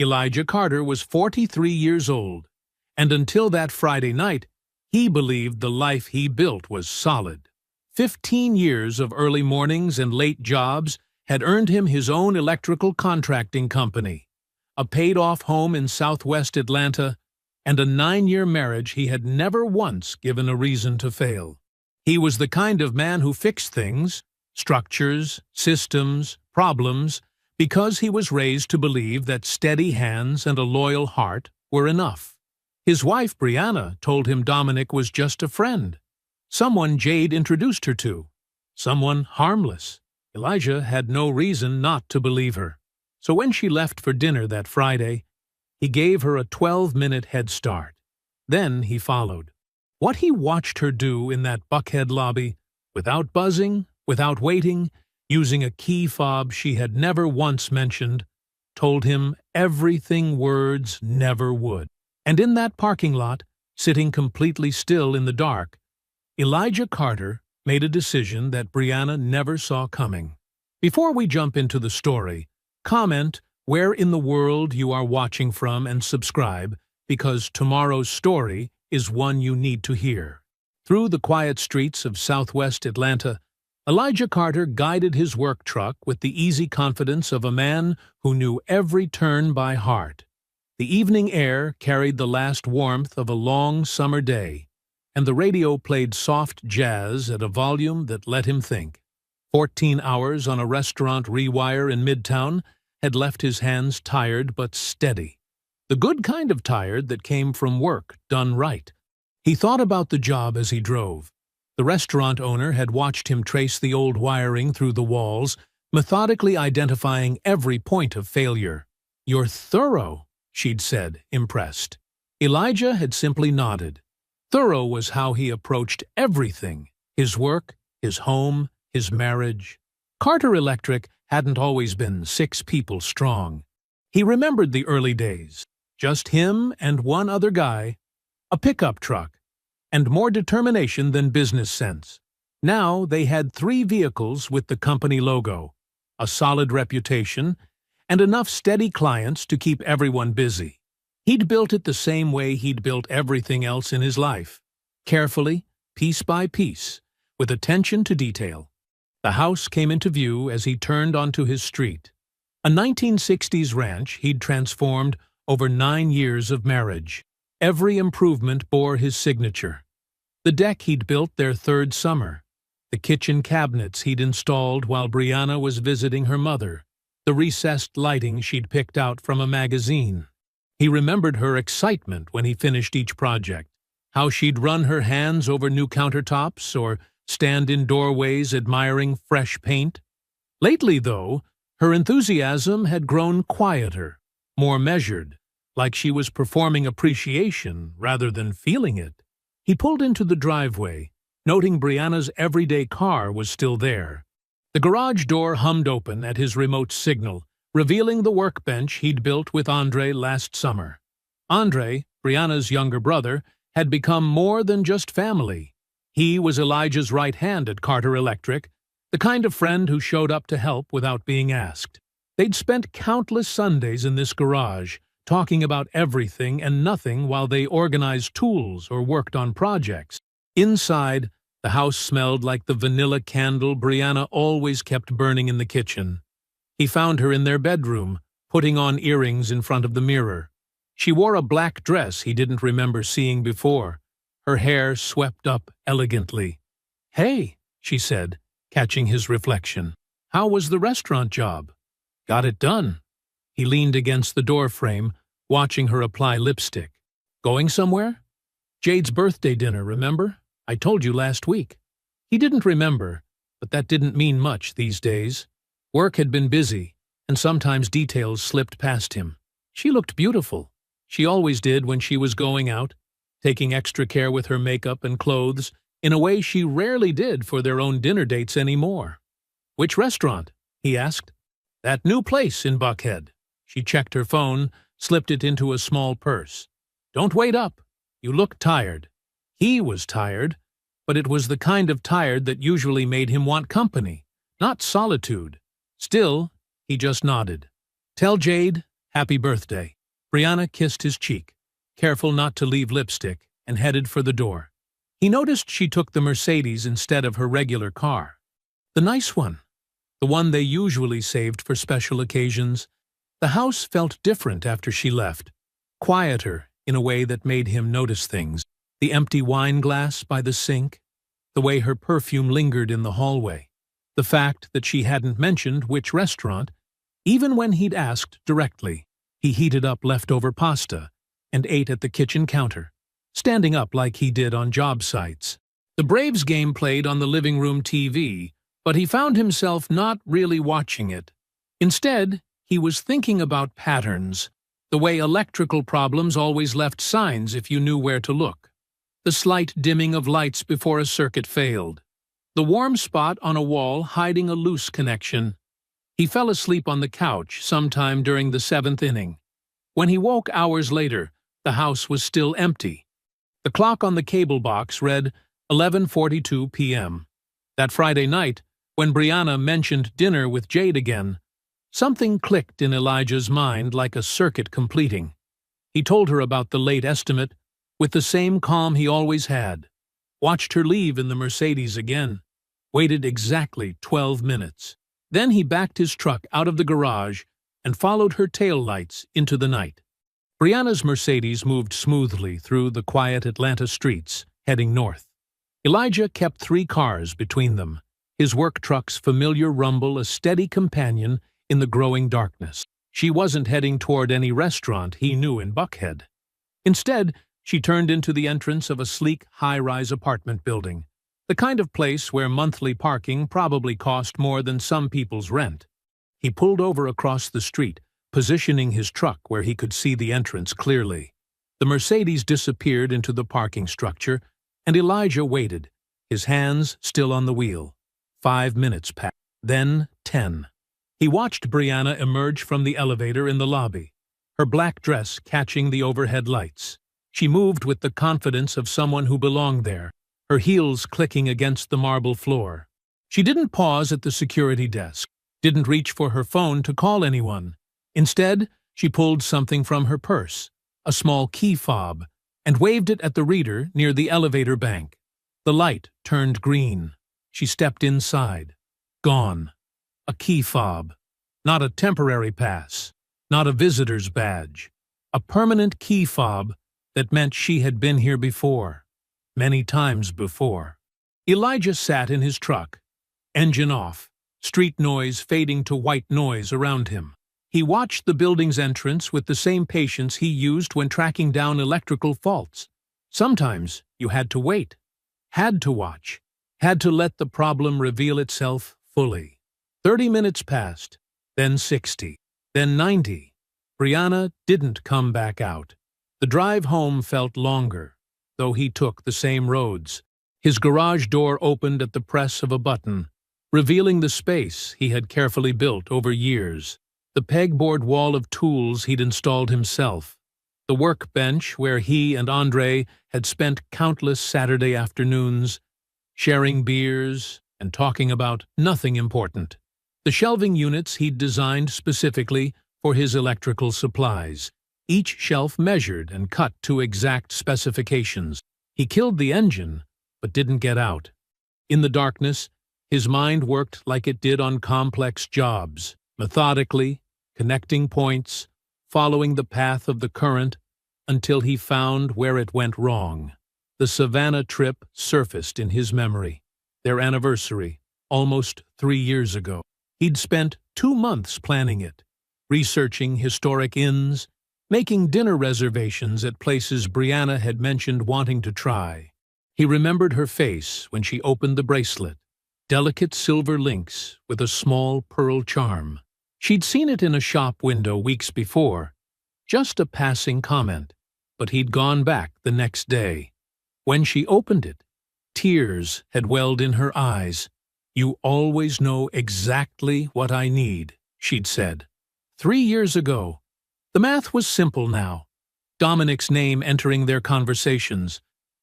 Elijah Carter was 43 years old, and until that Friday night, he believed the life he built was solid. 15 years of early mornings and late jobs had earned him his own electrical contracting company, a paid-off home in southwest Atlanta, and a 9-year marriage he had never once given a reason to fail. He was the kind of man who fixed things, structures, systems, problems, because he was raised to believe that steady hands and a loyal heart were enough. His wife, Brianna, told him Dominic was just a friend, someone Jade introduced her to, someone harmless. Elijah had no reason not to believe her. So when she left for dinner that Friday, he gave her a 12-minute head start. Then he followed. What he watched her do in that Buckhead lobby, without buzzing, without waiting, using a key fob she had never once mentioned, told him everything words never would. And in that parking lot, sitting completely still in the dark, Elijah Carter made a decision that Brianna never saw coming. Before we jump into the story, comment where in the world you are watching from and subscribe, because tomorrow's story is one you need to hear. Through the quiet streets of southwest Atlanta, Elijah Carter guided his work truck with the easy confidence of a man who knew every turn by heart. The evening air carried the last warmth of a long summer day, and the radio played soft jazz at a volume that let him think. 14 hours on a restaurant rewire in Midtown had left his hands tired but steady. The good kind of tired that came from work done right. He thought about the job as he drove. The restaurant owner had watched him trace the old wiring through the walls, methodically identifying every point of failure. "You're thorough," she'd said, impressed. Elijah had simply nodded. Thorough was how he approached everything: his work, his home, his marriage. Carter Electric hadn't always been 6 people strong. He remembered the early days. Just him and one other guy, a pickup truck, and more determination than business sense. Now they had 3 vehicles with the company logo, a solid reputation, and enough steady clients to keep everyone busy. He'd built it the same way he'd built everything else in his life, carefully, piece by piece, with attention to detail. The house came into view as he turned onto his street. A 1960s ranch he'd transformed over 9 years of marriage. Every improvement bore his signature. The deck he'd built their 3rd summer, the kitchen cabinets he'd installed while Brianna was visiting her mother, the recessed lighting she'd picked out from a magazine. He remembered her excitement when he finished each project, how she'd run her hands over new countertops or stand in doorways admiring fresh paint. Lately, though, her enthusiasm had grown quieter, more measured, like she was performing appreciation rather than feeling it. He pulled into the driveway, noting Brianna's everyday car was still there. The garage door hummed open at his remote signal, revealing the workbench he'd built with Andre last summer. Andre, Brianna's younger brother, had become more than just family. He was Elijah's right hand at Carter Electric, the kind of friend who showed up to help without being asked. They'd spent countless Sundays in this garage, talking about everything and nothing while they organized tools or worked on projects. Inside, the house smelled like the vanilla candle Brianna always kept burning in the kitchen. He found her in their bedroom, putting on earrings in front of the mirror. She wore a black dress he didn't remember seeing before, her hair swept up elegantly. "Hey," she said, catching his reflection. "How was the restaurant job?" "Got it done." He leaned against the doorframe, watching her apply lipstick. "Going somewhere?" "Jade's birthday dinner, remember? I told you last week." He didn't remember, but that didn't mean much these days. Work had been busy, and sometimes details slipped past him. She looked beautiful. She always did when she was going out, taking extra care with her makeup and clothes in a way she rarely did for their own dinner dates anymore. "Which restaurant?" he asked. "That new place in Buckhead." She checked her phone, slipped it into a small purse. "Don't wait up. You look tired." He was tired, but it was the kind of tired that usually made him want company, not solitude. Still, he just nodded. "Tell Jade Happy birthday." Brianna kissed his cheek, careful not to leave lipstick, and headed for the door. He noticed she took the Mercedes instead of her regular car. The nice one. The one they usually saved for special occasions. The house felt different after she left. Quieter in a way that made him notice things. The empty wine glass by the sink. The way her perfume lingered in the hallway. The fact that she hadn't mentioned which restaurant, even when he'd asked directly. He heated up leftover pasta and ate at the kitchen counter, standing up like he did on job sites. The Braves game played on the living room TV, but he found himself not really watching it. Instead, he was thinking about patterns, the way electrical problems always left signs if you knew where to look. The slight dimming of lights before a circuit failed. The warm spot on a wall hiding a loose connection. He fell asleep on the couch sometime during the 7th inning. When he woke hours later, the house was still empty. The clock on the cable box read 11:42 p.m. That Friday night, when Brianna mentioned dinner with Jade again, something clicked in Elijah's mind like a circuit completing. He told her about the late estimate, with the same calm he always had. Watched her leave in the Mercedes again. Waited exactly 12 minutes. Then he backed his truck out of the garage and followed her tail lights into the night. Brianna's Mercedes moved smoothly through the quiet Atlanta streets, heading north. Elijah kept 3 cars between them, his work truck's familiar rumble a steady companion in the growing darkness. She wasn't heading toward any restaurant he knew in Buckhead. Instead, she turned into the entrance of a sleek, high-rise apartment building, the kind of place where monthly parking probably cost more than some people's rent. He pulled over across the street, positioning his truck where he could see the entrance clearly. The Mercedes disappeared into the parking structure, and Elijah waited, his hands still on the wheel. 5 minutes passed, then 10. He watched Brianna emerge from the elevator in the lobby, her black dress catching the overhead lights. She moved with the confidence of someone who belonged there, her heels clicking against the marble floor. She didn't pause at the security desk, didn't reach for her phone to call anyone. Instead, she pulled something from her purse, a small key fob, and waved it at the reader near the elevator bank. The light turned green. She stepped inside. Gone. A key fob. Not a temporary pass. Not a visitor's badge. A permanent key fob that meant she had been here before. Many times before. Elijah sat in his truck, engine off, street noise fading to white noise around him. He watched the building's entrance with the same patience he used when tracking down electrical faults. Sometimes you had to wait, had to watch, had to let the problem reveal itself fully. 30 minutes passed, then 60, then 90. Brianna didn't come back out. The drive home felt longer, though he took the same roads. His garage door opened at the press of a button, revealing the space he had carefully built over years. The pegboard wall of tools he'd installed himself. The workbench where he and Andre had spent countless Saturday afternoons, sharing beers and talking about nothing important. The shelving units he'd designed specifically for his electrical supplies, each shelf measured and cut to exact specifications. He killed the engine, but didn't get out. In the darkness, his mind worked like it did on complex jobs, methodically, connecting points, following the path of the current until he found where it went wrong. The Savannah trip surfaced in his memory, their anniversary, almost 3 years ago. He'd spent 2 months planning it, researching historic inns, making dinner reservations at places Brianna had mentioned wanting to try. He remembered her face when she opened the bracelet, delicate silver links with a small pearl charm. She'd seen it in a shop window weeks before, just a passing comment, but he'd gone back the next day. When she opened it, tears had welled in her eyes. "You always know exactly what I need," she'd said. 3 years ago. The math was simple now. Dominic's name entering their conversations.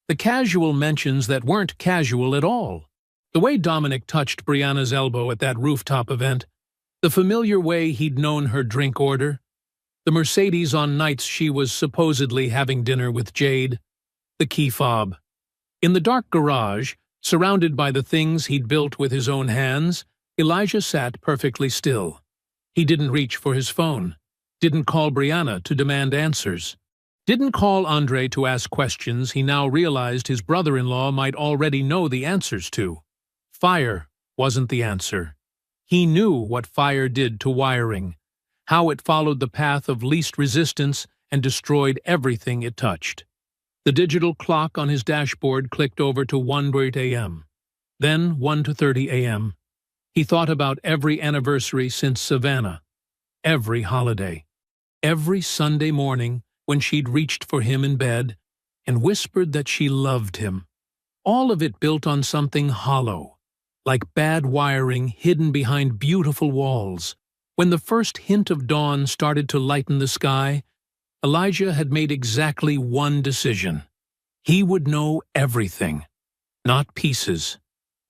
The casual mentions that weren't casual at all. The way Dominic touched Brianna's elbow at that rooftop event. The familiar way he'd known her drink order. The Mercedes on nights she was supposedly having dinner with Jade. The key fob. In the dark garage, surrounded by the things he'd built with his own hands, Elijah sat perfectly still. He didn't reach for his phone, didn't call Brianna to demand answers, didn't call Andre to ask questions he now realized his brother-in-law might already know the answers to. Fire wasn't the answer. He knew what fire did to wiring, how it followed the path of least resistance and destroyed everything it touched. The digital clock on his dashboard clicked over to 1:30 a.m., then 1:30 a.m. He thought about every anniversary since Savannah, every holiday, every Sunday morning when she'd reached for him in bed and whispered that she loved him. All of it built on something hollow, like bad wiring hidden behind beautiful walls. When the first hint of dawn started to lighten the sky, Elijah had made exactly one decision. He would know everything. Not pieces,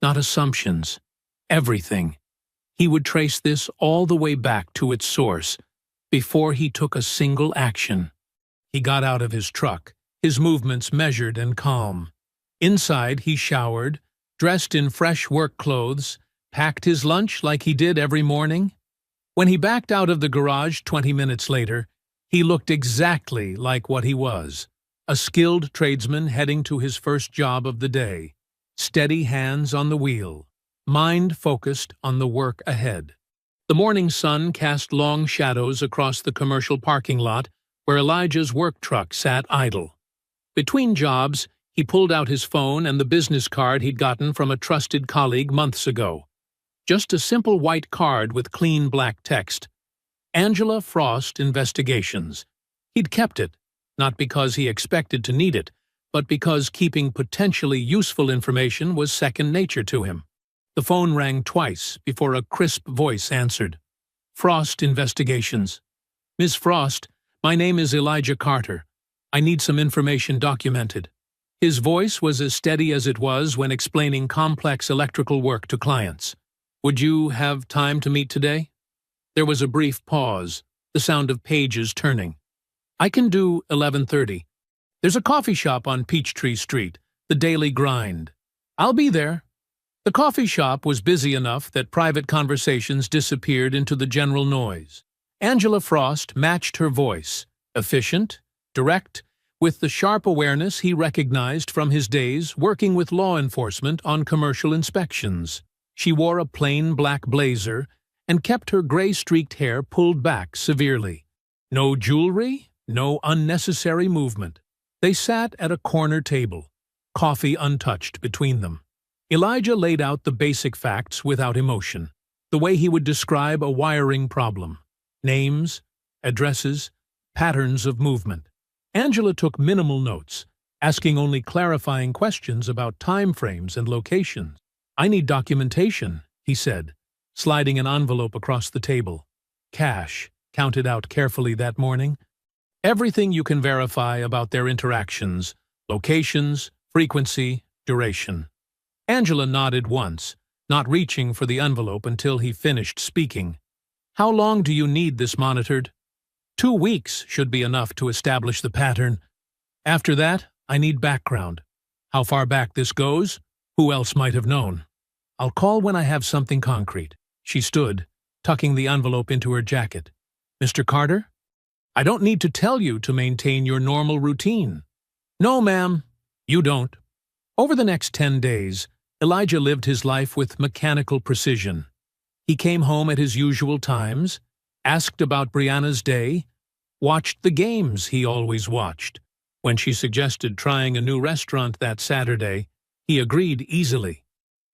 not assumptions. Everything. He would trace this all the way back to its source, before he took a single action. He got out of his truck, his movements measured and calm. Inside, he showered, dressed in fresh work clothes, packed his lunch like he did every morning. When he backed out of the garage 20 minutes later, he looked exactly like what he was, a skilled tradesman heading to his first job of the day, steady hands on the wheel, mind focused on the work ahead. The morning sun cast long shadows across the commercial parking lot where Elijah's work truck sat idle. Between jobs, he pulled out his phone and the business card he'd gotten from a trusted colleague months ago. Just a simple white card with clean black text. Angela Frost Investigations. He'd kept it, not because he expected to need it, but because keeping potentially useful information was second nature to him. The phone rang twice before a crisp voice answered. Frost Investigations. Ms. Frost, my name is Elijah Carter. I need some information documented. His voice was as steady as it was when explaining complex electrical work to clients. Would you have time to meet today? There was a brief pause, the sound of pages turning. I can do 11:30. There's a coffee shop on Peachtree Street, the Daily Grind. I'll be there. The coffee shop was busy enough that private conversations disappeared into the general noise. Angela Frost matched her voice, efficient, direct, with the sharp awareness he recognized from his days working with law enforcement on commercial inspections. She wore a plain black blazer and kept her gray-streaked hair pulled back severely. No jewelry, no unnecessary movement. They sat at a corner table, coffee untouched between them. Elijah laid out the basic facts without emotion, the way he would describe a wiring problem. Names, addresses, patterns of movement. Angela took minimal notes, asking only clarifying questions about time frames and locations. I need documentation, he said, sliding an envelope across the table. Cash, counted out carefully that morning. Everything you can verify about their interactions, locations, frequency, duration. Angela nodded once, not reaching for the envelope until he finished speaking. How long do you need this monitored? 2 weeks should be enough to establish the pattern. After that, I need background. How far back this goes? Who else might have known? I'll call when I have something concrete. She stood, tucking the envelope into her jacket. Mr. Carter? I don't need to tell you to maintain your normal routine. No, ma'am, you don't. Over the next 10 days, Elijah lived his life with mechanical precision. He came home at his usual times, asked about Brianna's day, watched the games he always watched. When she suggested trying a new restaurant that Saturday, he agreed easily.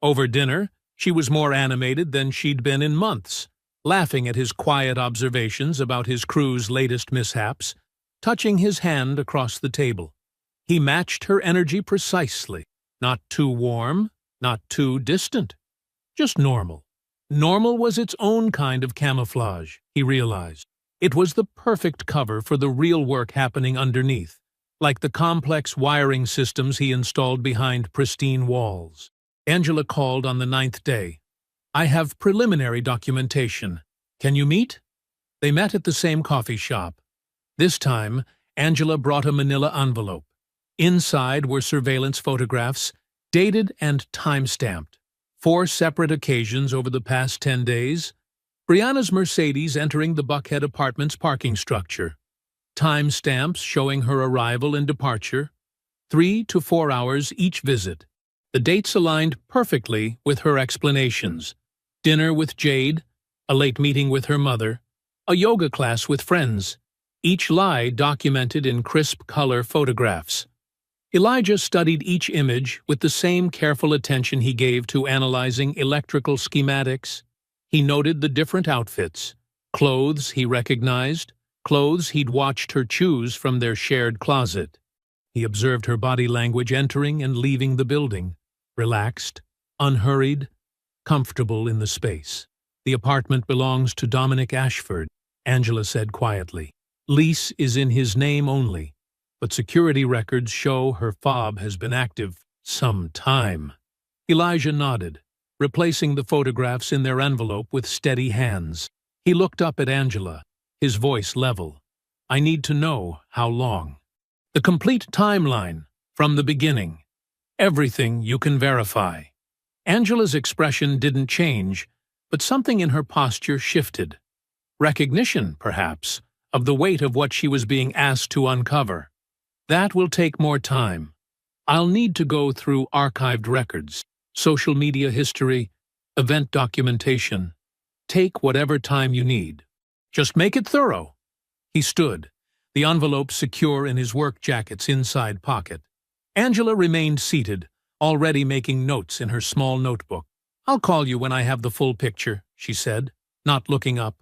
Over dinner, she was more animated than she'd been in months, laughing at his quiet observations about his crew's latest mishaps, touching his hand across the table. He matched her energy precisely, not too warm, not too distant, just normal. Normal was its own kind of camouflage, he realized. It was the perfect cover for the real work happening underneath, like the complex wiring systems he installed behind pristine walls. Angela called on the 9th day. I have preliminary documentation. Can you meet? They met at the same coffee shop, This time, Angela brought a manila envelope. Inside were surveillance photographs, dated and time-stamped. 4 separate occasions over the past 10 days. Brianna's Mercedes entering the Buckhead Apartments parking structure. Time-stamps showing her arrival and departure. 3 to 4 hours each visit. The dates aligned perfectly with her explanations. Dinner with Jade, a late meeting with her mother, a yoga class with friends. Each lie documented in crisp color photographs. Elijah studied each image with the same careful attention he gave to analyzing electrical schematics. He noted the different outfits, clothes he recognized, clothes he'd watched her choose from their shared closet. He observed her body language entering and leaving the building, relaxed, unhurried, comfortable in the space. "The apartment belongs to Dominic Ashford," Angela said quietly. "Lease is in his name only, but security records show her fob has been active some time." Elijah nodded, replacing the photographs in their envelope with steady hands. He looked up at Angela, his voice level. "I need to know how long. The complete timeline, from the beginning. Everything you can verify." Angela's expression didn't change, but something in her posture shifted. Recognition, perhaps, of the weight of what she was being asked to uncover. "That will take more time. I'll need to go through archived records, social media history, event documentation. Take whatever time you need. Just make it thorough." He stood, the envelope secure in his work jacket's inside pocket. Angela remained seated, already making notes in her small notebook. "I'll call you when I have the full picture," she said, not looking up.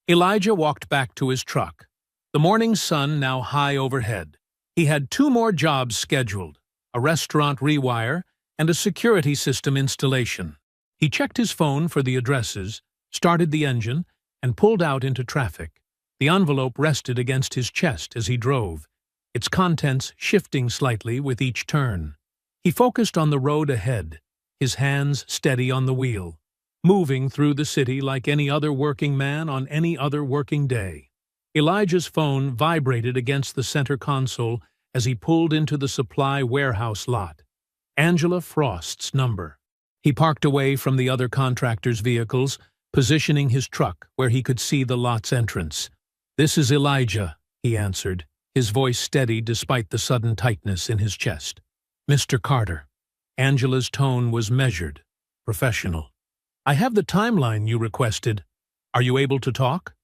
Elijah walked back to his truck, the morning sun now high overhead. He had 2 more jobs scheduled, a restaurant rewire and a security system installation. He checked his phone for the addresses, started the engine, and pulled out into traffic. The envelope rested against his chest as he drove, its contents shifting slightly with each turn. He focused on the road ahead, his hands steady on the wheel, moving through the city like any other working man on any other working day. Elijah's phone vibrated against the center console as he pulled into the supply warehouse lot. Angela Frost's number. He parked away from the other contractors' vehicles, positioning his truck where he could see the lot's entrance. "This is Elijah," he answered, his voice steady despite the sudden tightness in his chest. "Mr. Carter." Angela's tone was measured, professional. "I have the timeline you requested. Are you able to talk?"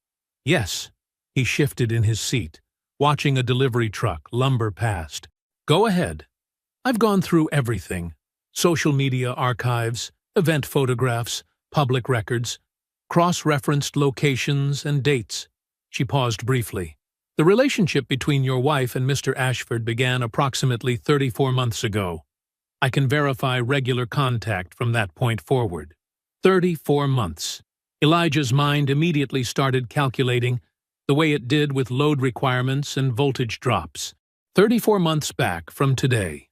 "Yes." He shifted in his seat, watching a delivery truck lumber past. "Go ahead. I've gone through everything. Social media archives, event photographs, public records, cross-referenced locations and dates." She paused briefly. "The relationship between your wife and Mr. Ashford began approximately 34 months ago. I can verify regular contact from that point forward." 34 months. Elijah's mind immediately started calculating, the way it did with load requirements and voltage drops. 34 months back from today.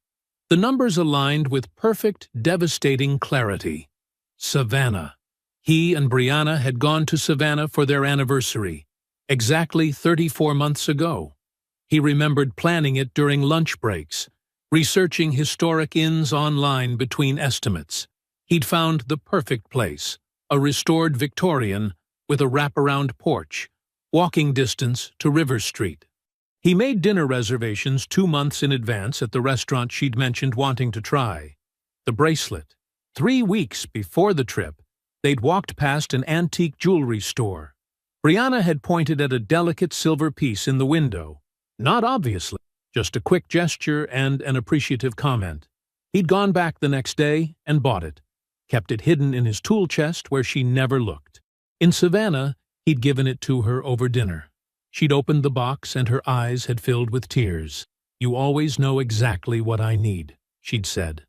The numbers aligned with perfect, devastating clarity. Savannah. He and Brianna had gone to Savannah for their anniversary, exactly 34 months ago. He remembered planning it during lunch breaks, researching historic inns online between estimates. He'd found the perfect place, a restored Victorian with a wraparound porch, walking distance to River Street. He made dinner reservations 2 months in advance at the restaurant she'd mentioned wanting to try. The Bracelet. 3 weeks before the trip, they'd walked past an antique jewelry store. Brianna had pointed at a delicate silver piece in the window. Not obviously, just a quick gesture and an appreciative comment. He'd gone back the next day and bought it, kept it hidden in his tool chest where she never looked. In Savannah, he'd given it to her over dinner. She'd opened the box and her eyes had filled with tears. "You always know exactly what I need," she'd said.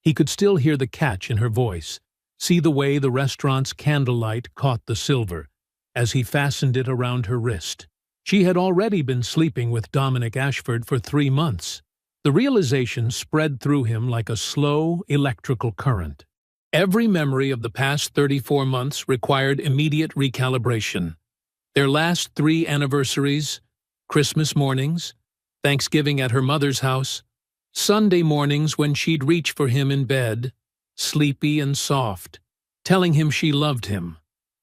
He could still hear the catch in her voice, see the way the restaurant's candlelight caught the silver as he fastened it around her wrist. She had already been sleeping with Dominic Ashford for 3 months. The realization spread through him like a slow electrical current. Every memory of the past 34 months required immediate recalibration. Their last 3 anniversaries, Christmas mornings, Thanksgiving at her mother's house, Sunday mornings when she'd reach for him in bed, sleepy and soft, telling him she loved him.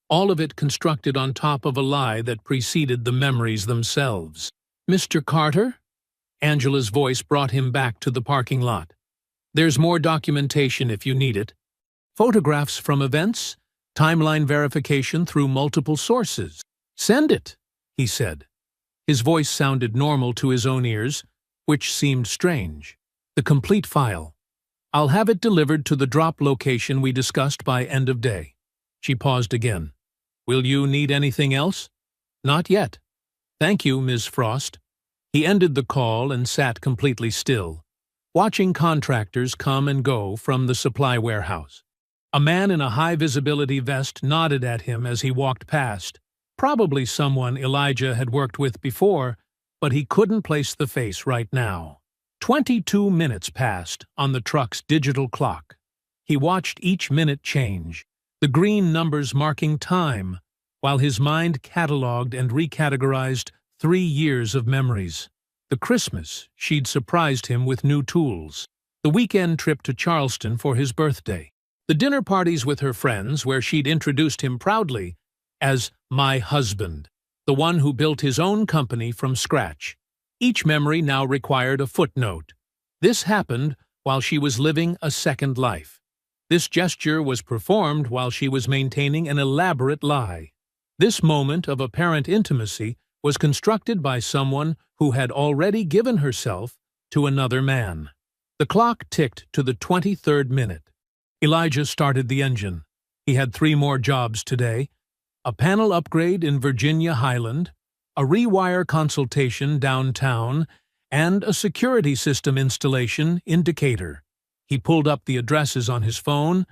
All of it constructed on top of a lie that preceded the memories themselves. "Mr. Carter?" Angela's voice brought him back to the parking lot. "There's more documentation if you need it. Photographs from events, timeline verification through multiple sources. Send it," he said. His voice sounded normal to his own ears, which seemed strange. "The complete file. I'll have it delivered to the drop location we discussed by end of day." She paused again. "Will you need anything else?" "Not yet. Thank you, Ms. Frost." He ended the call and sat completely still, watching contractors come and go from the supply warehouse. A man in a high-visibility vest nodded at him as he walked past, probably someone Elijah had worked with before, but he couldn't place the face right now. 22 minutes passed on the truck's digital clock. He watched each minute change, the green numbers marking time, while his mind catalogued and recategorized 3 years of memories. The Christmas she'd surprised him with new tools, the weekend trip to Charleston for his birthday, the dinner parties with her friends where she'd introduced him proudly as "my husband," the one who built his own company from scratch. Each memory now required a footnote. This happened while she was living a second life. This gesture was performed while she was maintaining an elaborate lie. This moment of apparent intimacy was constructed by someone who had already given herself to another man. The clock ticked to the 23rd minute. Elijah started the engine. He had 3 more jobs today: a panel upgrade in Virginia Highland, a rewire consultation downtown, and a security system installation in Decatur. He pulled up the addresses on his phone,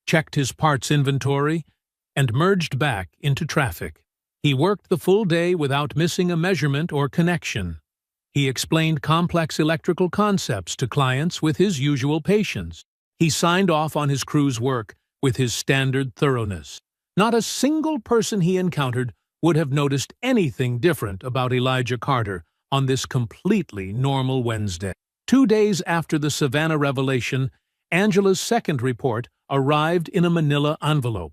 checked his parts inventory, and merged back into traffic. He worked the full day without missing a measurement or connection. He explained complex electrical concepts to clients with his usual patience. He signed off on his crew's work with his standard thoroughness. Not a single person he encountered would have noticed anything different about Elijah Carter on this completely normal Wednesday. 2 days after the Savannah revelation, Angela's second report arrived in a manila envelope.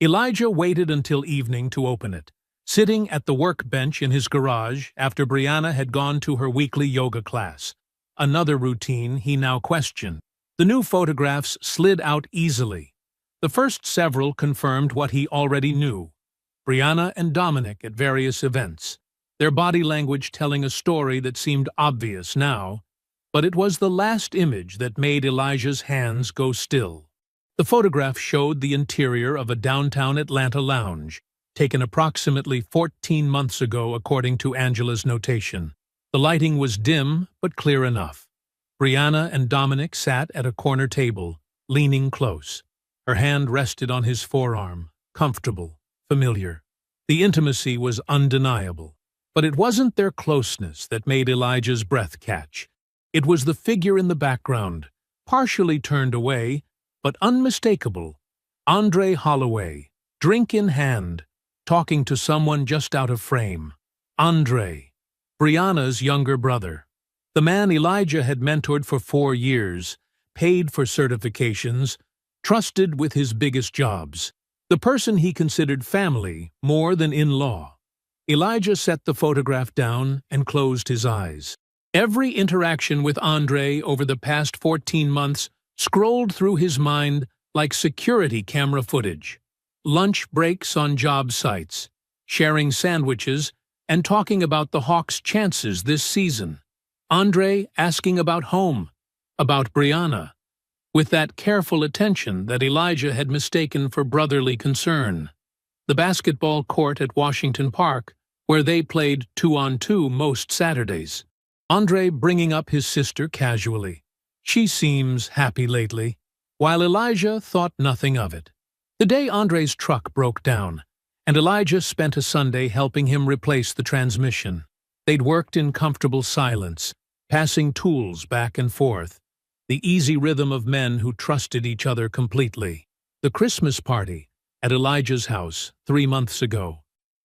Elijah waited until evening to open it, sitting at the workbench in his garage after Brianna had gone to her weekly yoga class. Another routine he now questioned. The new photographs slid out easily. The first several confirmed what he already knew: Brianna and Dominic at various events, their body language telling a story that seemed obvious now, but it was the last image that made Elijah's hands go still. The photograph showed the interior of a downtown Atlanta lounge, taken approximately 14 months ago according to Angela's notation. The lighting was dim but clear enough. Brianna and Dominic sat at a corner table, leaning close. Her hand rested on his forearm, comfortable, familiar. The intimacy was undeniable, but it wasn't their closeness that made Elijah's breath catch. It was the figure in the background, partially turned away, but unmistakable. Andre Holloway, drink in hand, talking to someone just out of frame. Andre, Brianna's younger brother. The man Elijah had mentored for 4 years, paid for certifications, trusted with his biggest jobs. The person he considered family more than in-law. Elijah set the photograph down and closed his eyes. Every interaction with Andre over the past 14 months scrolled through his mind like security camera footage. Lunch breaks on job sites, sharing sandwiches, and talking about the Hawks' chances this season. Andre asking about home, about Brianna, with that careful attention that Elijah had mistaken for brotherly concern. The basketball court at Washington Park, where they played 2-on-2 most Saturdays. Andre bringing up his sister casually. She seems happy lately, while Elijah thought nothing of it. The day Andre's truck broke down, and Elijah spent a Sunday helping him replace the transmission. They'd worked in comfortable silence, passing tools back and forth, the easy rhythm of men who trusted each other completely. The Christmas party at Elijah's house 3 months ago.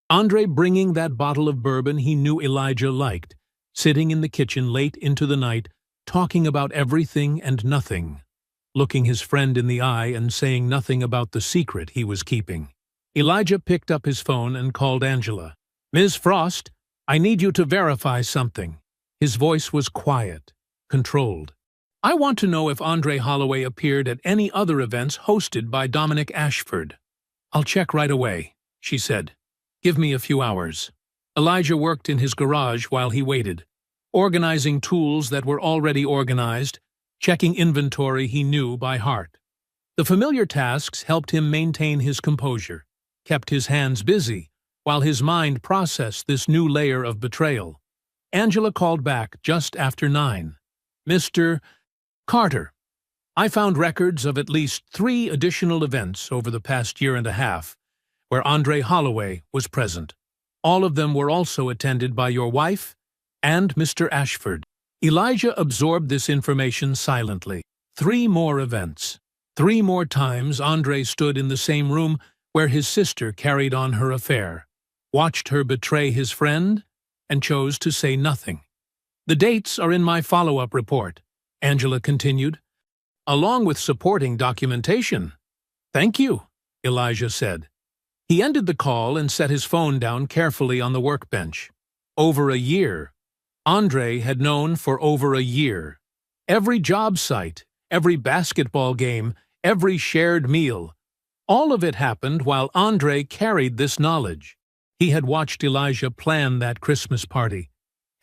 Andre bringing that bottle of bourbon he knew Elijah liked, sitting in the kitchen late into the night, talking about everything and nothing, looking his friend in the eye and saying nothing about the secret he was keeping. Elijah picked up his phone and called Angela. "Ms. Frost, I need you to verify something." His voice was quiet, controlled. "I want to know if Andre Holloway appeared at any other events hosted by Dominic Ashford." "I'll check right away," she said. "Give me a few hours." Elijah worked in his garage while he waited, organizing tools that were already organized, checking inventory he knew by heart. The familiar tasks helped him maintain his composure, kept his hands busy, while his mind processed this new layer of betrayal. Angela called back just after 9. "Mr. Carter, I found records of at least 3 additional events over the past year and a half where Andre Holloway was present. All of them were also attended by your wife and Mr. Ashford." Elijah absorbed this information silently. 3 more events. 3 more times Andre stood in the same room where his sister carried on her affair, watched her betray his friend, and chose to say nothing. "The dates are in my follow-up report," Angela continued, "along with supporting documentation." "Thank you," Elijah said. He ended the call and set his phone down carefully on the workbench. Over a year. Andre had known for over a year. Every job site, every basketball game, every shared meal. All of it happened while Andre carried this knowledge. He had watched Elijah plan that Christmas party,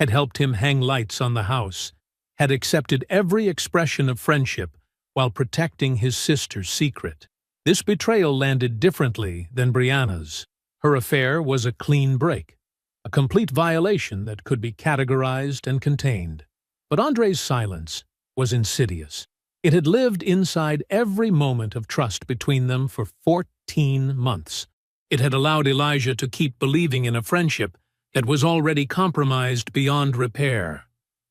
had helped him hang lights on the house, had accepted every expression of friendship while protecting his sister's secret. This betrayal landed differently than Brianna's. Her affair was a clean break, a complete violation that could be categorized and contained. But Andre's silence was insidious. It had lived inside every moment of trust between them for 14 months. It had allowed Elijah to keep believing in a friendship that was already compromised beyond repair.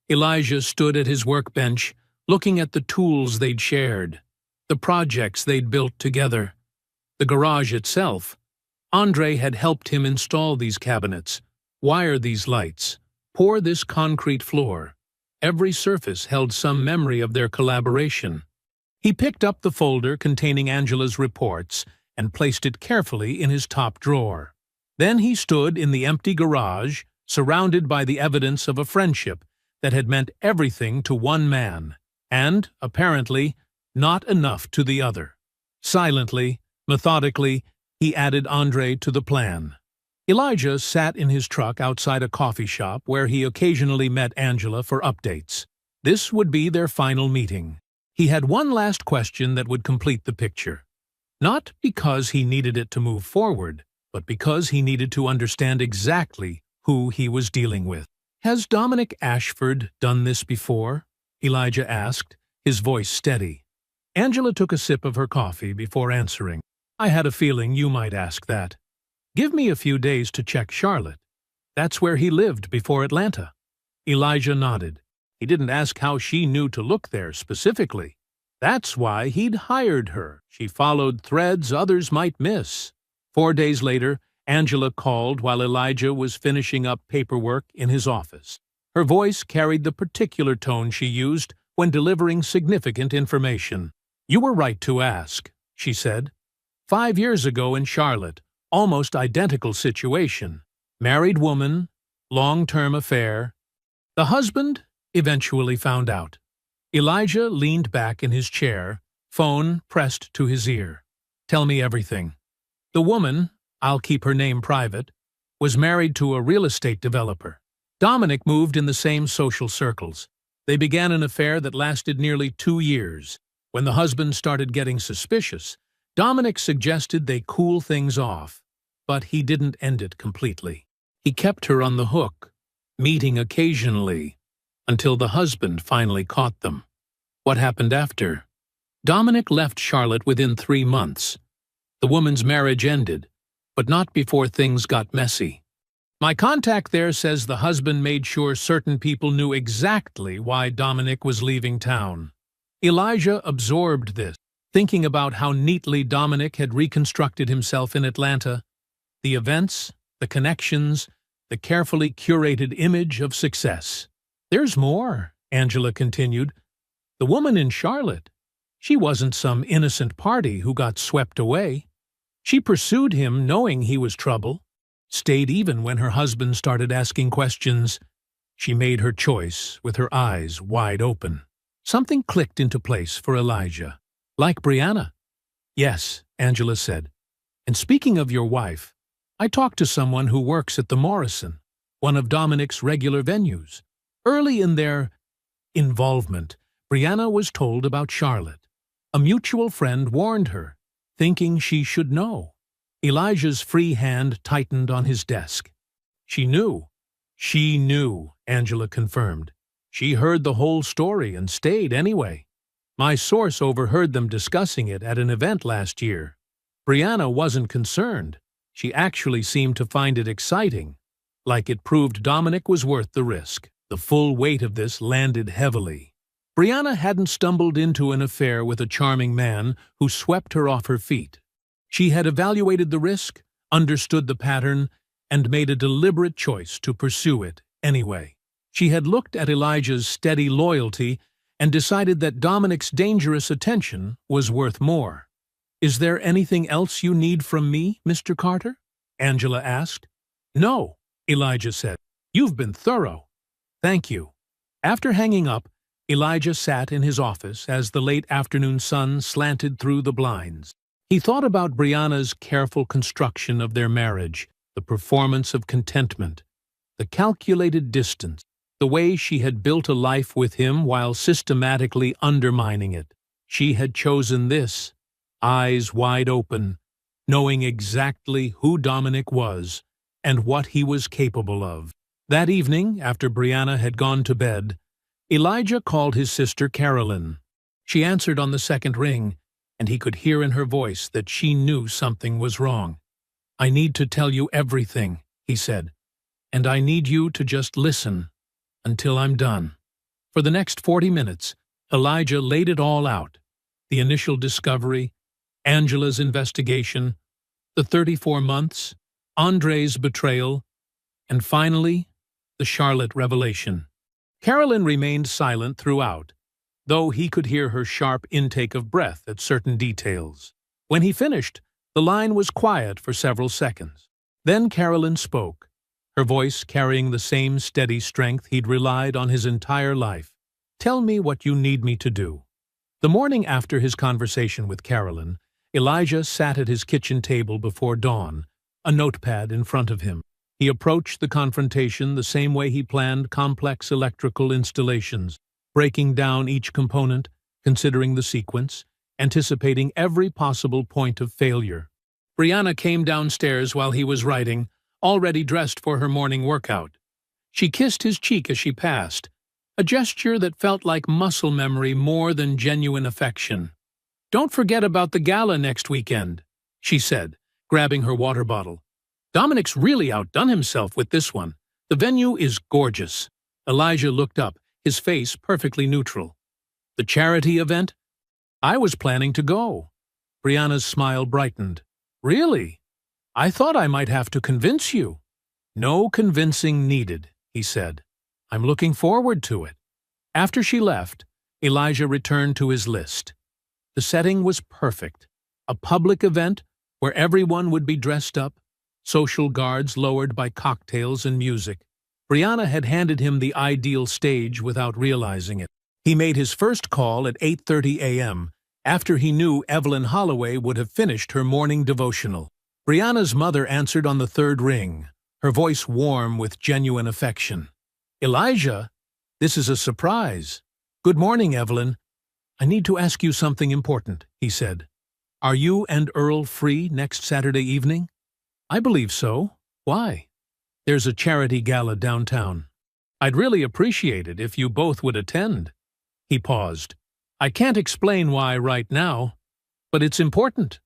Elijah stood at his workbench, looking at the tools they'd shared, the projects they'd built together, the garage itself. Andre had helped him install these cabinets, wire these lights, pour this concrete floor. Every surface held some memory of their collaboration. He picked up the folder containing Angela's reports and placed it carefully in his top drawer. Then he stood in the empty garage, surrounded by the evidence of a friendship that had meant everything to one man, and, apparently, not enough to the other. Silently, methodically, he added Andre to the plan. Elijah sat in his truck outside a coffee shop where he occasionally met Angela for updates. This would be their final meeting. He had one last question that would complete the picture. Not because he needed it to move forward, but because he needed to understand exactly who he was dealing with. "Has Dominic Ashford done this before?" Elijah asked, his voice steady. Angela took a sip of her coffee before answering. "I had a feeling you might ask that. Give me a few days to check Charlotte. That's where he lived before Atlanta." Elijah nodded. He didn't ask how she knew to look there specifically. That's why he'd hired her. She followed threads others might miss. 4 days later, Angela called while Elijah was finishing up paperwork in his office. Her voice carried the particular tone she used when delivering significant information. "You were right to ask," she said. 5 years ago in Charlotte, almost identical situation. Married woman, long-term affair. The husband eventually found out. Elijah leaned back in his chair, phone pressed to his ear. "Tell me everything." The woman, I'll keep her name private, was married to a real estate developer. Dominic moved in the same social circles. They began an affair that lasted nearly 2 years. When the husband started getting suspicious, Dominic suggested they cool things off, but he didn't end it completely. He kept her on the hook, meeting occasionally, until the husband finally caught them. What happened after? Dominic left Charlotte within 3 months. The woman's marriage ended, but not before things got messy. My contact there says the husband made sure certain people knew exactly why Dominic was leaving town. Elijah absorbed this, thinking about how neatly Dominic had reconstructed himself in Atlanta. The events, the connections, the carefully curated image of success. "There's more," Angela continued. "The woman in Charlotte. She wasn't some innocent party who got swept away. She pursued him knowing he was trouble, stayed even when her husband started asking questions. She made her choice with her eyes wide open." Something clicked into place for Elijah. "Like Brianna?" "Yes," Angela said. "And speaking of your wife, I talked to someone who works at the Morrison, one of Dominic's regular venues. Early in their involvement, Brianna was told about Charlotte. A mutual friend warned her, thinking she should know." Elijah's free hand tightened on his desk. "She knew." "She knew," Angela confirmed. "She heard the whole story and stayed anyway. My source overheard them discussing it at an event last year. Brianna wasn't concerned. She actually seemed to find it exciting, like it proved Dominic was worth the risk." The full weight of this landed heavily. Brianna hadn't stumbled into an affair with a charming man who swept her off her feet. She had evaluated the risk, understood the pattern, and made a deliberate choice to pursue it anyway. She had looked at Elijah's steady loyalty and decided that Dominic's dangerous attention was worth more. "Is there anything else you need from me, Mr. Carter?" Angela asked. "No," Elijah said. "You've been thorough. Thank you." After hanging up, Elijah sat in his office as the late afternoon sun slanted through the blinds. He thought about Brianna's careful construction of their marriage, the performance of contentment, the calculated distance, the way she had built a life with him while systematically undermining it. She had chosen this, eyes wide open, knowing exactly who Dominic was and what he was capable of. That evening, after Brianna had gone to bed, Elijah called his sister Carolyn. She answered on the second ring, and he could hear in her voice that she knew something was wrong. "I need to tell you everything," he said, "and I need you to just listen until I'm done." For the next 40 minutes, Elijah laid it all out: the initial discovery, Angela's investigation, the 34 months, Andre's betrayal, and finally, the Charlotte revelation. Carolyn remained silent throughout, though he could hear her sharp intake of breath at certain details. When he finished, the line was quiet for several seconds. Then Carolyn spoke, her voice carrying the same steady strength he'd relied on his entire life. "Tell me what you need me to do." The morning after his conversation with Carolyn, Elijah sat at his kitchen table before dawn, a notepad in front of him. He approached the confrontation the same way he planned complex electrical installations, breaking down each component, considering the sequence, anticipating every possible point of failure. Brianna came downstairs while he was writing, already dressed for her morning workout. She kissed his cheek as she passed, a gesture that felt like muscle memory more than genuine affection. "Don't forget about the gala next weekend," she said, grabbing her water bottle. "Dominic's really outdone himself with this one. The venue is gorgeous." Elijah looked up, his face perfectly neutral. "The charity event? I was planning to go." Brianna's smile brightened. "Really? I thought I might have to convince you." "No convincing needed," he said. "I'm looking forward to it." After she left, Elijah returned to his list. The setting was perfect. A public event where everyone would be dressed up, social guards lowered by cocktails and music. Brianna had handed him the ideal stage without realizing it. He made his first call at 8:30 a.m., after he knew Evelyn Holloway would have finished her morning devotional. Brianna's mother answered on the third ring, her voice warm with genuine affection. "Elijah, this is a surprise." "Good morning, Evelyn. I need to ask you something important," he said. "Are you and Earl free next Saturday evening?" "I believe so. Why?" "There's a charity gala downtown. I'd really appreciate it if you both would attend." He paused. "I can't explain why right now, but it's important."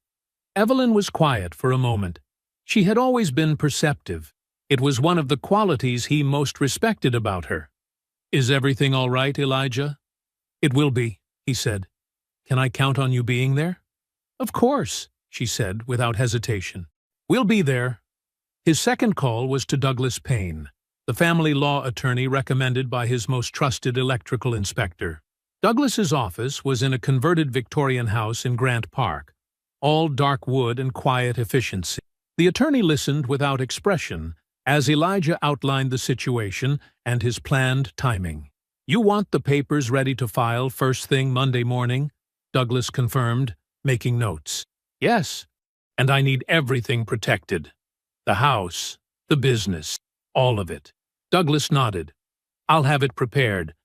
Evelyn was quiet for a moment. She had always been perceptive. It was one of the qualities he most respected about her. "Is everything all right, Elijah?" "It will be," he said. "Can I count on you being there?" "Of course," she said without hesitation. "We'll be there." His second call was to Douglas Payne, the family law attorney recommended by his most trusted electrical inspector. Douglas's office was in a converted Victorian house in Grant Park, all dark wood and quiet efficiency. The attorney listened without expression as Elijah outlined the situation and his planned timing. "You want the papers ready to file first thing Monday morning?" Douglas confirmed, making notes. "Yes, and I need everything protected. The house, the business, all of it." Douglas nodded. "I'll have it prepared.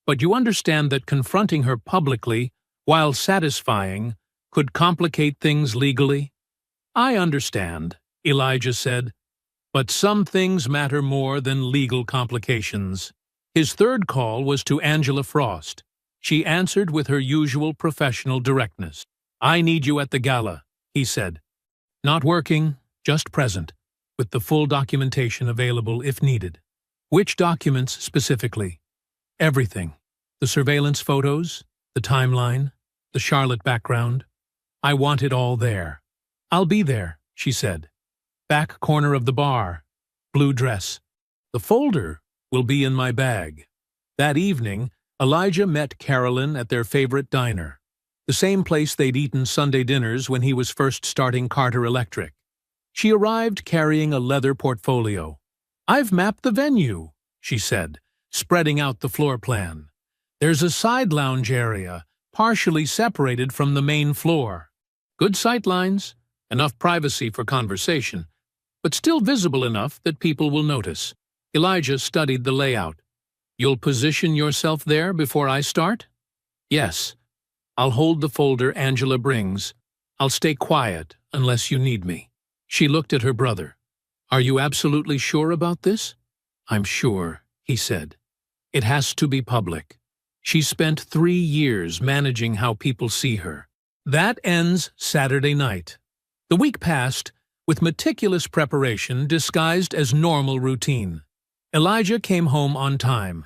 But you understand that confronting her publicly, while satisfying, could complicate things legally?" "I understand," Elijah said. "But some things matter more than legal complications." His third call was to Angela Frost. She answered with her usual professional directness. "I need you at the gala," he said. "Not working, just present, with the full documentation available if needed." "Which documents specifically?" "Everything. The surveillance photos, the timeline, the Charlotte background. I want it all there." "I'll be there," she said. "Back corner of the bar. Blue dress. The folder will be in my bag." That evening, Elijah met Carolyn at their favorite diner, the same place they'd eaten Sunday dinners when he was first starting Carter Electric. She arrived carrying a leather portfolio. "I've mapped the venue," she said, spreading out the floor plan. "There's a side lounge area, partially separated from the main floor. Good sight lines, enough privacy for conversation, but still visible enough that people will notice." Elijah studied the layout. "You'll position yourself there before I start?" "Yes. I'll hold the folder Angela brings. I'll stay quiet unless you need me." She looked at her brother. "Are you absolutely sure about this?" "I'm sure," he said. "It has to be public. She spent 3 years managing how people see her." That ends Saturday night. The week passed with meticulous preparation disguised as normal routine. Elijah came home on time.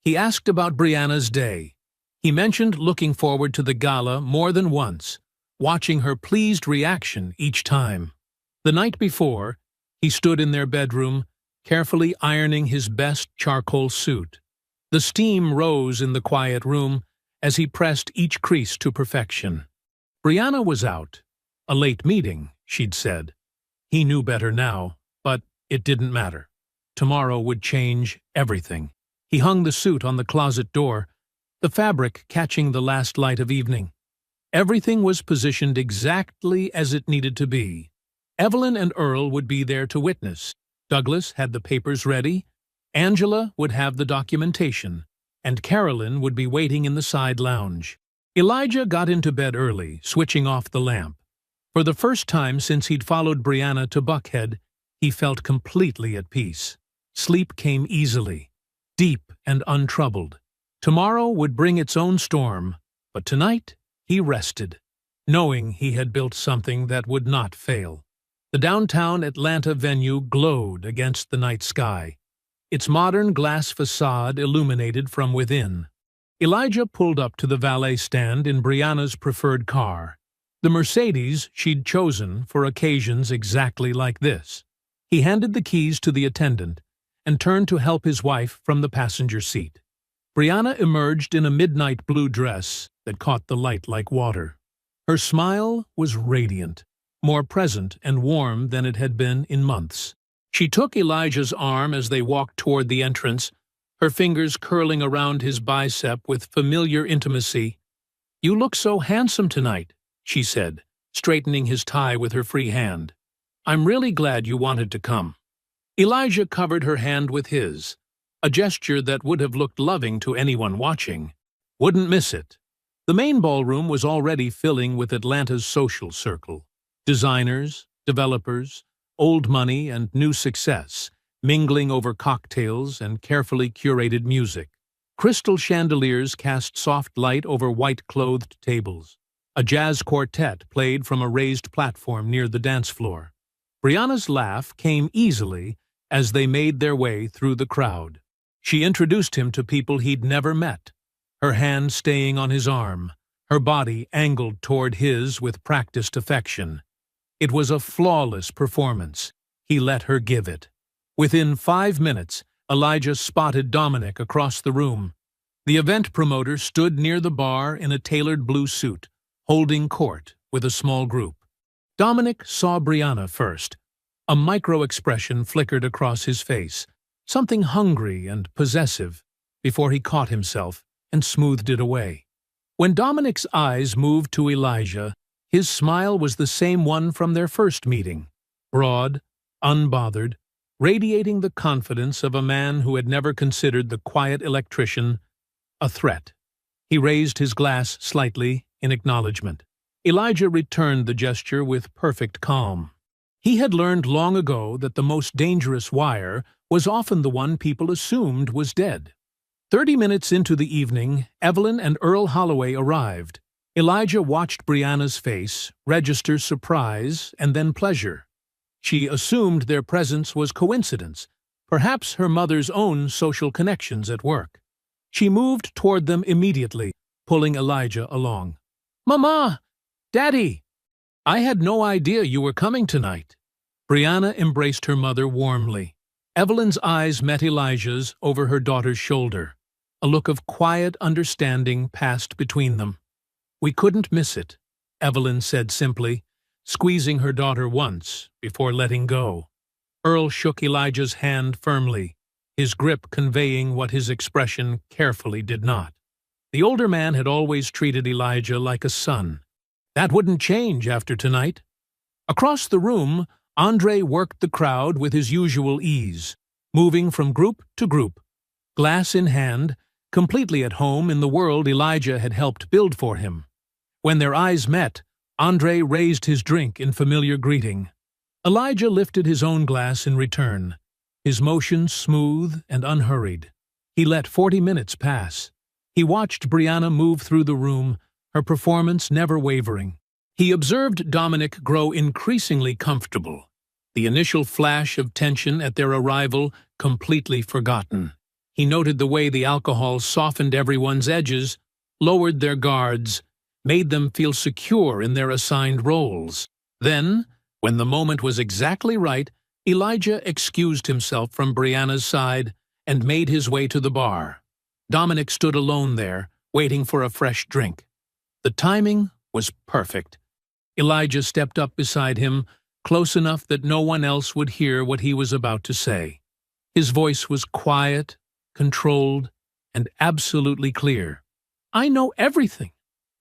He asked about Brianna's day. He mentioned looking forward to the gala more than once, watching her pleased reaction each time. The night before, he stood in their bedroom, carefully ironing his best charcoal suit. The steam rose in the quiet room as he pressed each crease to perfection. Brianna was out. A late meeting, she'd said. He knew better now, but it didn't matter. Tomorrow would change everything. He hung the suit on the closet door, the fabric catching the last light of evening. Everything was positioned exactly as it needed to be. Evelyn and Earl would be there to witness. Douglas had the papers ready. Angela would have the documentation, and Carolyn would be waiting in the side lounge. Elijah got into bed early, switching off the lamp. For the first time since he'd followed Brianna to Buckhead, he felt completely at peace. Sleep came easily, deep and untroubled. Tomorrow would bring its own storm, but tonight he rested, knowing he had built something that would not fail. The downtown Atlanta venue glowed against the night sky, its modern glass facade illuminated from within. Elijah pulled up to the valet stand in Brianna's preferred car, the Mercedes she'd chosen for occasions exactly like this. He handed the keys to the attendant and turned to help his wife from the passenger seat. Brianna emerged in a midnight blue dress that caught the light like water. Her smile was radiant, more present and warm than it had been in months. She took Elijah's arm as they walked toward the entrance, her fingers curling around his bicep with familiar intimacy. "You look so handsome tonight," she said, straightening his tie with her free hand. "I'm really glad you wanted to come." Elijah covered her hand with his, a gesture that would have looked loving to anyone watching. Wouldn't miss it. The main ballroom was already filling with Atlanta's social circle. Designers, developers, old money and new success, mingling over cocktails and carefully curated music. Crystal chandeliers cast soft light over white-clothed tables. A jazz quartet played from a raised platform near the dance floor. Brianna's laugh came easily as they made their way through the crowd. She introduced him to people he'd never met, her hand staying on his arm, her body angled toward his with practiced affection. It was a flawless performance. he let her give it. Within 5 minutes, Elijah spotted Dominic across the room. The event promoter stood near the bar in a tailored blue suit, holding court with a small group. Dominic saw Brianna first. A micro-expression flickered across his face, something hungry and possessive, before he caught himself and smoothed it away. When Dominic's eyes moved to Elijah, his smile was the same one from their first meeting, broad, unbothered, radiating the confidence of a man who had never considered the quiet electrician a threat. He raised his glass slightly in acknowledgement. Elijah returned the gesture with perfect calm. He had learned long ago that the most dangerous wire was often the one people assumed was dead. 30 minutes into the evening, Evelyn and Earl Holloway arrived. Elijah watched Brianna's face, register surprise and then pleasure. She assumed their presence was coincidence, perhaps her mother's own social connections at work. She moved toward them immediately, pulling Elijah along. "Mama! Daddy! I had no idea you were coming tonight." Brianna embraced her mother warmly. Evelyn's eyes met Elijah's over her daughter's shoulder. A look of quiet understanding passed between them. "We couldn't miss it," Evelyn said simply, squeezing her daughter once before letting go. Earl shook Elijah's hand firmly, his grip conveying what his expression carefully did not. The older man had always treated Elijah like a son. That wouldn't change after tonight. Across the room, Andre worked the crowd with his usual ease, moving from group to group, glass in hand, completely at home in the world Elijah had helped build for him. When their eyes met, Andre raised his drink in familiar greeting. Elijah lifted his own glass in return, his motions smooth and unhurried. He let 40 minutes pass. He watched Brianna move through the room, her performance never wavering. He observed Dominic grow increasingly comfortable, the initial flash of tension at their arrival completely forgotten. He noted the way the alcohol softened everyone's edges, lowered their guards, made them feel secure in their assigned roles. Then, when the moment was exactly right, Elijah excused himself from Brianna's side and made his way to the bar. Dominic stood alone there, waiting for a fresh drink. The timing was perfect. Elijah stepped up beside him, close enough that no one else would hear what he was about to say. His voice was quiet, controlled, and absolutely clear. "I know everything.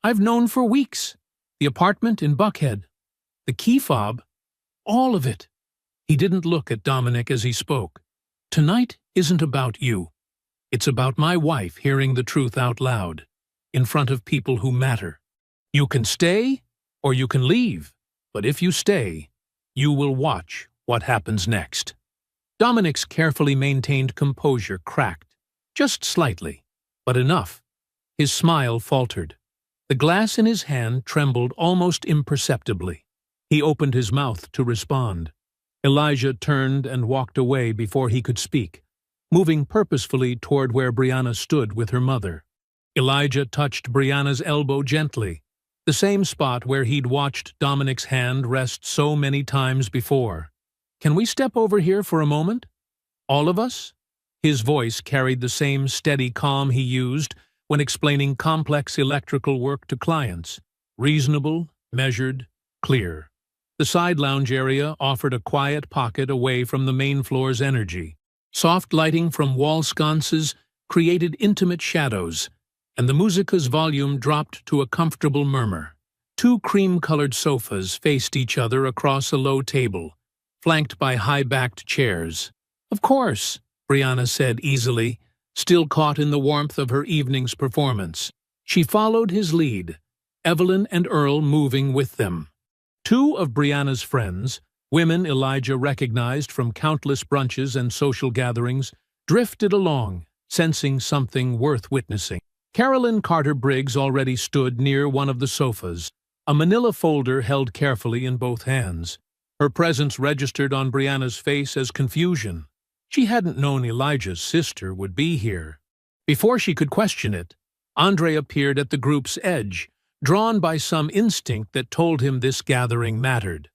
I've known for weeks. The apartment in Buckhead, the key fob, all of it." He didn't look at Dominic as he spoke. "Tonight isn't about you. It's about my wife hearing the truth out loud, in front of people who matter. You can stay or you can leave, but if you stay, you will watch what happens next." Dominic's carefully maintained composure cracked, just slightly, but enough. His smile faltered. The glass in his hand trembled almost imperceptibly. He opened his mouth to respond. Elijah turned and walked away before he could speak, moving purposefully toward where Brianna stood with her mother. Elijah touched Brianna's elbow gently, the same spot where he'd watched Dominic's hand rest so many times before. "Can we step over here for a moment? All of us?" His voice carried the same steady calm he used when explaining complex electrical work to clients. Reasonable, measured, clear. The side lounge area offered a quiet pocket away from the main floor's energy. Soft lighting from wall sconces created intimate shadows, and the musica's volume dropped to a comfortable murmur. Two cream-colored sofas faced each other across a low table, flanked by high-backed chairs. "Of course," Brianna said easily, still caught in the warmth of her evening's performance. She followed his lead, Evelyn and Earl moving with them. Two of Brianna's friends, women Elijah recognized from countless brunches and social gatherings, drifted along, sensing something worth witnessing. Carolyn Carter-Briggs already stood near one of the sofas, a manila folder held carefully in both hands. Her presence registered on Brianna's face as confusion. She hadn't known Elijah's sister would be here. Before she could question it, Andre appeared at the group's edge, drawn by some instinct that told him this gathering mattered.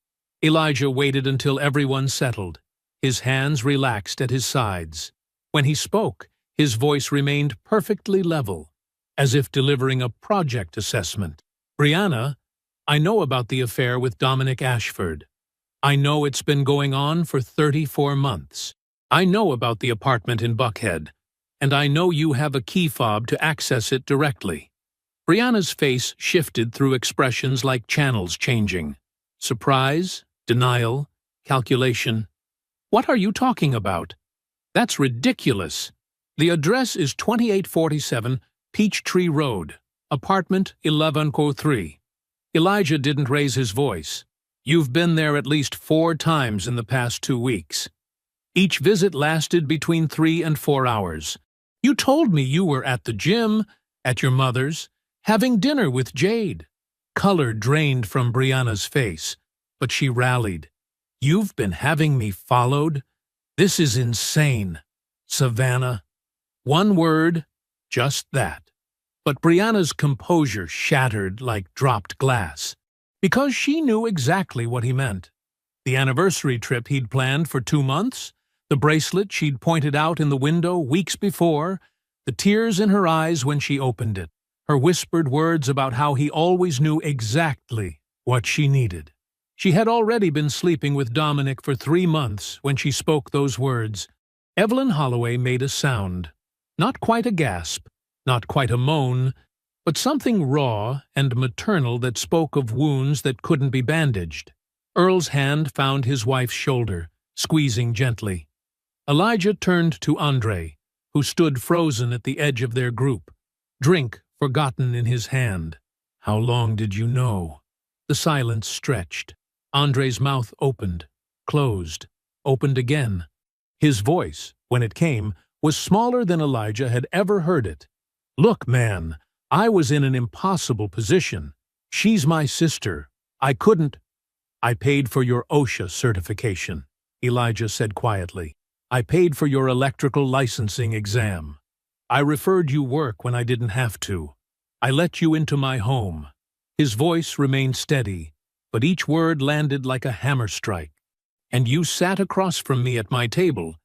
Elijah waited until everyone settled, His hands relaxed at his sides. When he spoke, his voice remained perfectly level, as if delivering a project assessment. "Brianna, I know about the affair with Dominic Ashford. I know it's been going on for 34 months. I know about the apartment in Buckhead, and I know you have a key fob to access it directly." Brianna's face shifted through expressions like channels changing. Surprise, denial, calculation. "What are you talking about? That's ridiculous. The address is 2847 Peachtree Road, apartment 1103. Elijah didn't raise his voice. "You've been there at least 4 times in the past 2 weeks. Each visit lasted between 3 and 4 hours. You told me you were at the gym, at your mother's, having dinner with Jade." Color drained from Brianna's face, but she rallied. "You've been having me followed? This is insane. Savannah." One word, just that. But Brianna's composure shattered like dropped glass, because she knew exactly what he meant. The anniversary trip he'd planned for 2 months, the bracelet she'd pointed out in the window weeks before, the tears in her eyes when she opened it, her whispered words about how he always knew exactly what she needed. She had already been sleeping with Dominic for 3 months when she spoke those words. Evelyn Holloway made a sound. Not quite a gasp, not quite a moan, but something raw and maternal that spoke of wounds that couldn't be bandaged. Earl's hand found his wife's shoulder, squeezing gently. Elijah turned to Andre, who stood frozen at the edge of their group, drink forgotten in his hand. "How long did you know?" The silence stretched. Andre's mouth opened, closed, opened again. His voice, when it came, was smaller than Elijah had ever heard it. "Look, man, I was in an impossible position. She's my sister. I couldn't—" "I paid for your OSHA certification," Elijah said quietly. "I paid for your electrical licensing exam. I referred you work when I didn't have to. I let you into my home." His voice remained steady, but each word landed like a hammer strike. "And you sat across from me at my table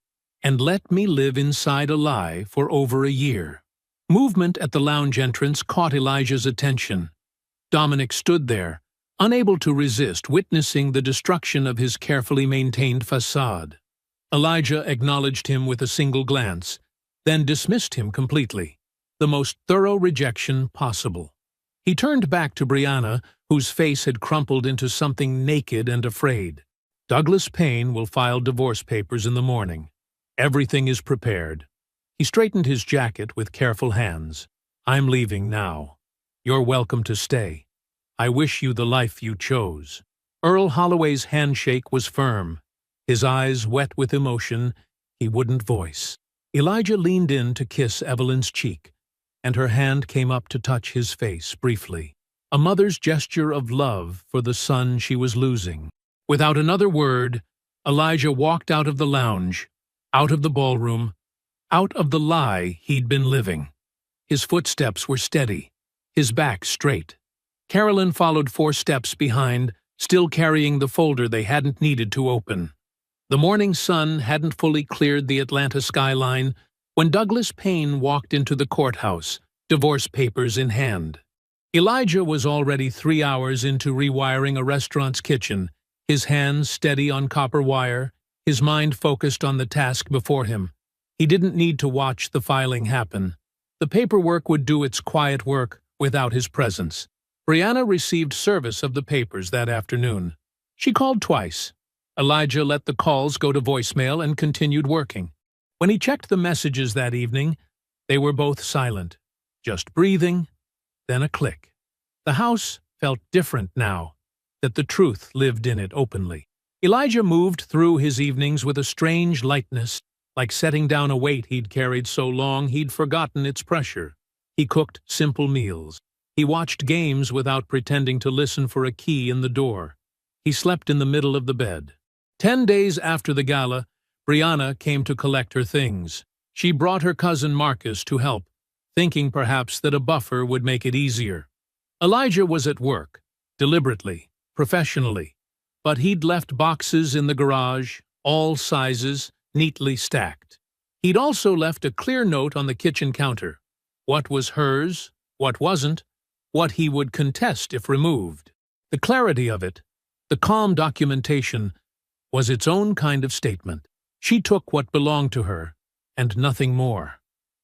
and let me live inside a lie for over a year." Movement at the lounge entrance caught Elijah's attention. Dominic stood there, unable to resist witnessing the destruction of his carefully maintained facade. Elijah acknowledged him with a single glance, then dismissed him completely, the most thorough rejection possible. He turned back to Brianna, whose face had crumpled into something naked and afraid. "Douglas Payne will file divorce papers in the morning. Everything is prepared." He straightened his jacket with careful hands. "I'm leaving now. You're welcome to stay. I wish you the life you chose." Earl Holloway's handshake was firm. His eyes wet with emotion, he wouldn't voice. Elijah leaned in to kiss Evelyn's cheek, and her hand came up to touch his face briefly. A mother's gesture of love for the son she was losing. Without another word, Elijah walked out of the lounge, out of the ballroom, out of the lie he'd been living. His footsteps were steady, his back straight. Carolyn followed 4 steps behind, still carrying the folder they hadn't needed to open. The morning sun hadn't fully cleared the Atlanta skyline when Douglas Payne walked into the courthouse, divorce papers in hand. Elijah was already 3 hours into rewiring a restaurant's kitchen, his hands steady on copper wire, his mind focused on the task before him. He didn't need to watch the filing happen. The paperwork would do its quiet work without his presence. Brianna received service of the papers that afternoon. She called twice. Elijah let the calls go to voicemail and continued working. When he checked the messages that evening, they were both silent, just breathing, then a click. The house felt different now, that the truth lived in it openly. Elijah moved through his evenings with a strange lightness, like setting down a weight he'd carried so long he'd forgotten its pressure. He cooked simple meals. He watched games without pretending to listen for a key in the door. He slept in the middle of the bed. 10 days after the gala, Brianna came to collect her things. She brought her cousin Marcus to help, thinking perhaps that a buffer would make it easier. Elijah was at work, deliberately, professionally, but he'd left boxes in the garage, all sizes, neatly stacked. He'd also left a clear note on the kitchen counter: what was hers, what wasn't, what he would contest if removed. The clarity of it, the calm documentation, was its own kind of statement. She took what belonged to her, and nothing more.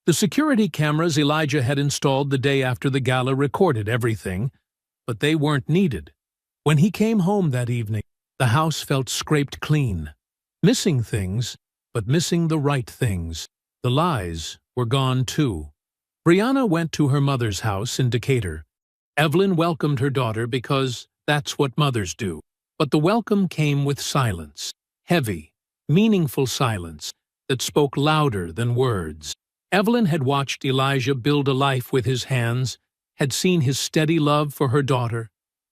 The security cameras Elijah had installed the day after the gala recorded everything, but they weren't needed. When he came home that evening, the house felt scraped clean. Missing things, but missing the right things. The lies were gone too. Brianna went to her mother's house in Decatur. Evelyn welcomed her daughter because that's what mothers do. But the welcome came with silence. Heavy, meaningful silence that spoke louder than words. Evelyn had watched Elijah build a life with his hands, had seen his steady love for her daughter,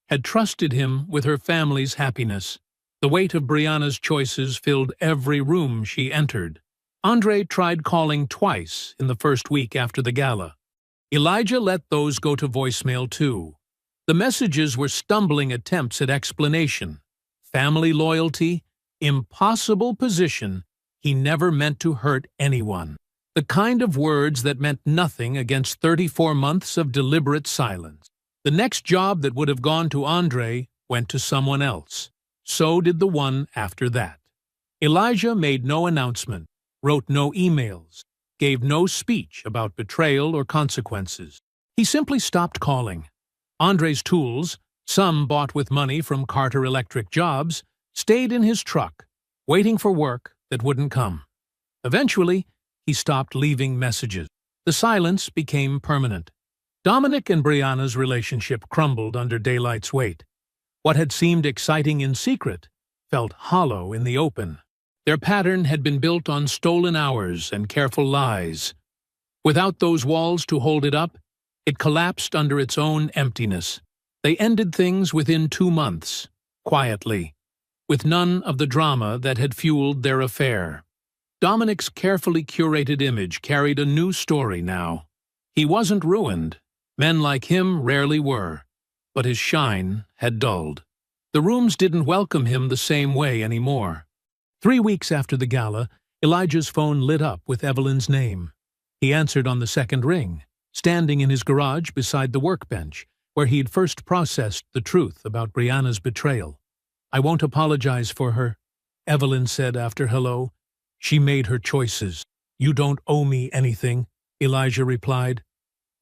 had trusted him with her family's happiness. The weight of Brianna's choices filled every room she entered. Andre tried calling twice in the first week after the gala. Elijah let those go to voicemail too. The messages were stumbling attempts at explanation. Family loyalty, impossible position. He never meant to hurt anyone. The kind of words that meant nothing against 34 months of deliberate silence. The next job that would have gone to Andre went to someone else. So did the one after that. Elijah made no announcement, wrote no emails, gave no speech about betrayal or consequences. He simply stopped calling. Andre's tools, some bought with money from Carter Electric jobs, stayed in his truck, waiting for work that wouldn't come. Eventually, he stopped leaving messages. The silence became permanent. Dominic and Brianna's relationship crumbled under daylight's weight. What had seemed exciting in secret felt hollow in the open. Their pattern had been built on stolen hours and careful lies. Without those walls to hold it up, it collapsed under its own emptiness. They ended things within 2 months, quietly, with none of the drama that had fueled their affair. Dominic's carefully curated image carried a new story now. He wasn't ruined. Men like him rarely were. But his shine had dulled. The rooms didn't welcome him the same way anymore. 3 weeks after the gala, Elijah's phone lit up with Evelyn's name. He answered on the second ring, standing in his garage beside the workbench, where he'd first processed the truth about Brianna's betrayal. "I won't apologize for her," Evelyn said after hello. "She made her choices. You don't owe me anything," Elijah replied.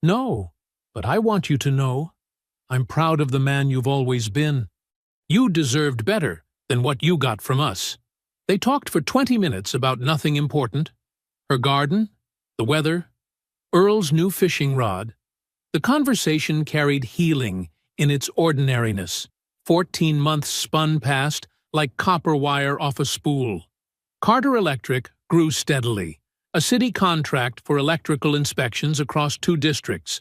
"No, but I want you to know. I'm proud of the man you've always been. You deserved better than what you got from us." They talked for 20 minutes about nothing important. Her garden, the weather, Earl's new fishing rod. The conversation carried healing in its ordinariness. 14 months spun past like copper wire off a spool. Carter Electric grew steadily. A city contract for electrical inspections across 2 districts.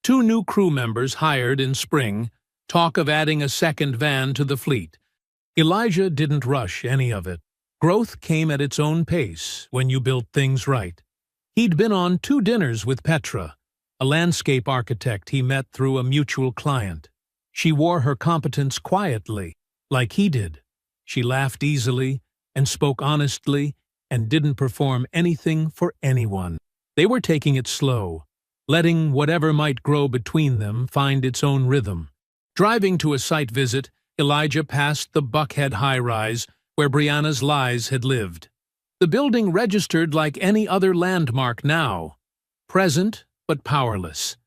2 new crew members hired in spring. Talk of adding a second van to the fleet. Elijah didn't rush any of it. Growth came at its own pace when you built things right. He'd been on 2 dinners with Petra, a landscape architect he met through a mutual client. She wore her competence quietly, like he did. She laughed easily and spoke honestly and didn't perform anything for anyone. They were taking it slow, letting whatever might grow between them find its own rhythm. Driving to a site visit, Elijah passed the Buckhead high-rise where Brianna's lies had lived. The building registered like any other landmark now, present but powerless.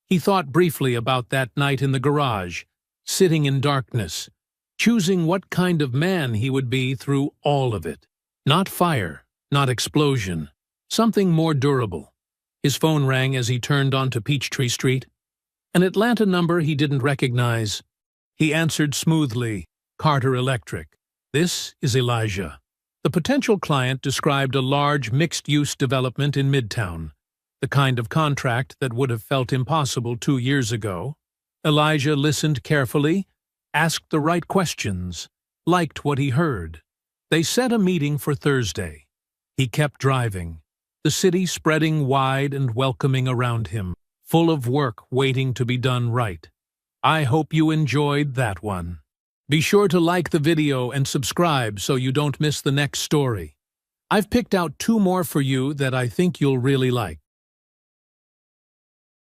He thought briefly about that night in the garage, sitting in darkness, choosing what kind of man he would be through all of it. Not fire, not explosion, something more durable. His phone rang as he turned onto Peachtree Street. An Atlanta number he didn't recognize. He answered smoothly, "Carter Electric. This is Elijah." The potential client described a large mixed-use development in Midtown, the kind of contract that would have felt impossible 2 years ago. Elijah listened carefully, asked the right questions, liked what he heard. They set a meeting for Thursday. He kept driving, the city spreading wide and welcoming around him, full of work waiting to be done right. I hope you enjoyed that one. Be sure to like the video and subscribe so you don't miss the next story. I've picked out 2 more for you that I think you'll really like.